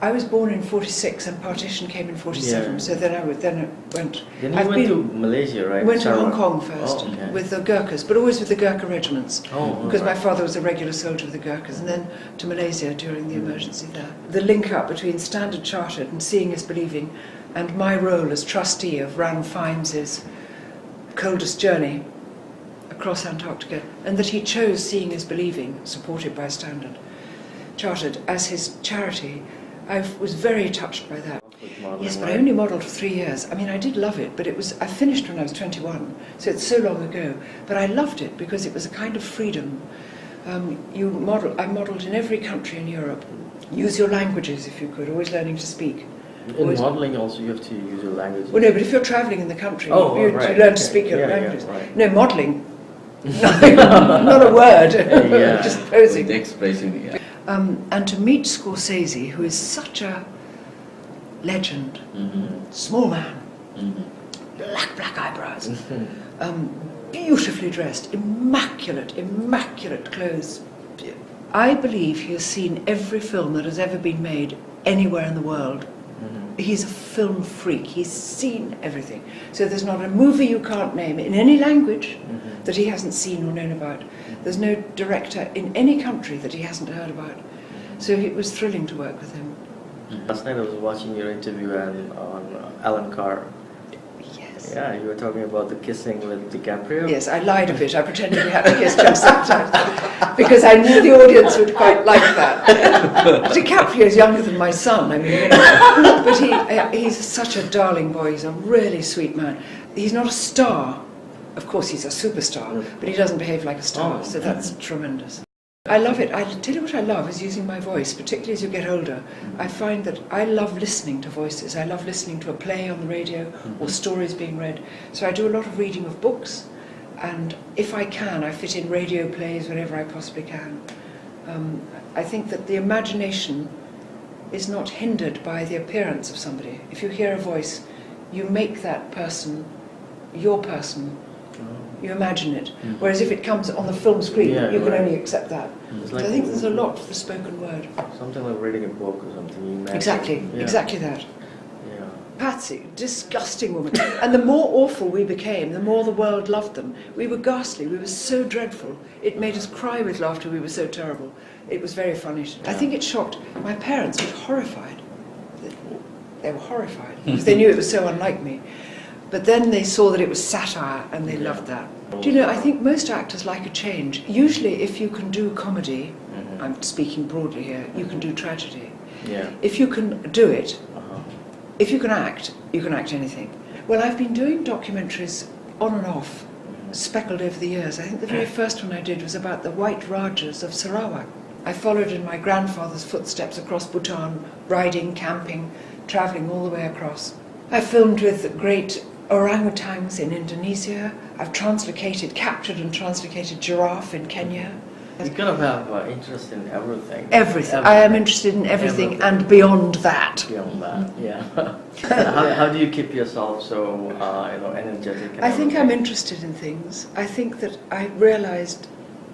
I was born in 46 and partition came in 47, so then I went... Then you went to Malaysia, right? Went to Hong Kong first, okay. with the Gurkhas, but always with the Gurkha regiments, because right. my father was a regular soldier of the Gurkhas, and then to Malaysia during the emergency there. The link up between Standard Chartered and Seeing is Believing, and my role as trustee of Ran Fiennes' coldest journey across Antarctica, and that he chose Seeing is Believing, supported by Standard Chartered, as his charity. I was very touched by that. Yes, but I only modelled for 3 years. I mean, I did love it, but I finished when I was 21, so it's so long ago. But I loved it because it was a kind of freedom. I modelled in every country in Europe. Use your languages if you could, always learning to speak. In modelling also you have to use your language. Well, no, but if you're travelling in the country, you right. learn to speak your languages. Right. No, modelling, not a word, just posing. Expressing, yeah. And to meet Scorsese, who is such a legend, small man, black eyebrows, beautifully dressed, immaculate clothes. I believe he has seen every film that has ever been made anywhere in the world. He's a film freak. He's seen everything. So there's not a movie you can't name in any language that he hasn't seen or known about. There's no director in any country that he hasn't heard about. So it was thrilling to work with him. Last night I was watching your interview on Alan Carr. Yes. Yeah, you were talking about the kissing with DiCaprio. Yes, I lied a bit. I pretended we had to kiss just sometimes because I knew the audience would quite like that. DiCaprio is younger than my son, I mean, but he's such a darling boy. He's a really sweet man. He's not a star. Of course, he's a superstar, but he doesn't behave like a star, so that's tremendous. I love it. I tell you what I love is using my voice, particularly as you get older. I find that I love listening to voices. I love listening to a play on the radio or stories being read. So I do a lot of reading of books, and if I can, I fit in radio plays whenever I possibly can. I think that the imagination is not hindered by the appearance of somebody. If you hear a voice, you make that person your person. You imagine it. Whereas if it comes on the film screen, you can only accept that. So I think there's a lot for the spoken word. Something like reading a book or something. You imagine. Exactly that. Yeah. Patsy, disgusting woman. And the more awful we became, the more the world loved them. We were ghastly, we were so dreadful. It made us cry with laughter, we were so terrible. It was very funny. I think it shocked my parents, were horrified. They were horrified because they knew it was so unlike me. But then they saw that it was satire and they loved that. Do you know, I think most actors like a change. Usually if you can do comedy, I'm speaking broadly here, you can do tragedy. Yeah. If you can do it, if you can act anything. Well, I've been doing documentaries on and off, speckled over the years. I think the very first one I did was about the White Rajas of Sarawak. I followed in my grandfather's footsteps across Bhutan, riding, camping, travelling all the way across. I filmed with great orangutans in Indonesia. I've captured and translocated giraffe in Kenya. You kind of have interest in everything. Everything. I am interested in everything and beyond that. Beyond that, yeah. How do you keep yourself so energetic? I think I'm interested in things. I think that I realised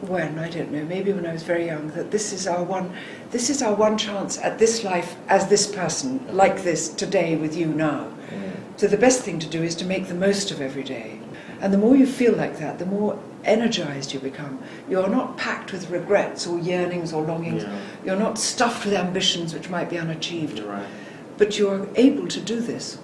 I don't know, maybe when I was very young, that this is our one chance at this life as this person, like this today with you now. So the best thing to do is to make the most of every day. And the more you feel like that, the more energized you become. You're not packed with regrets or yearnings or longings. Yeah. You're not stuffed with ambitions which might be unachieved. You're right. But you're able to do this.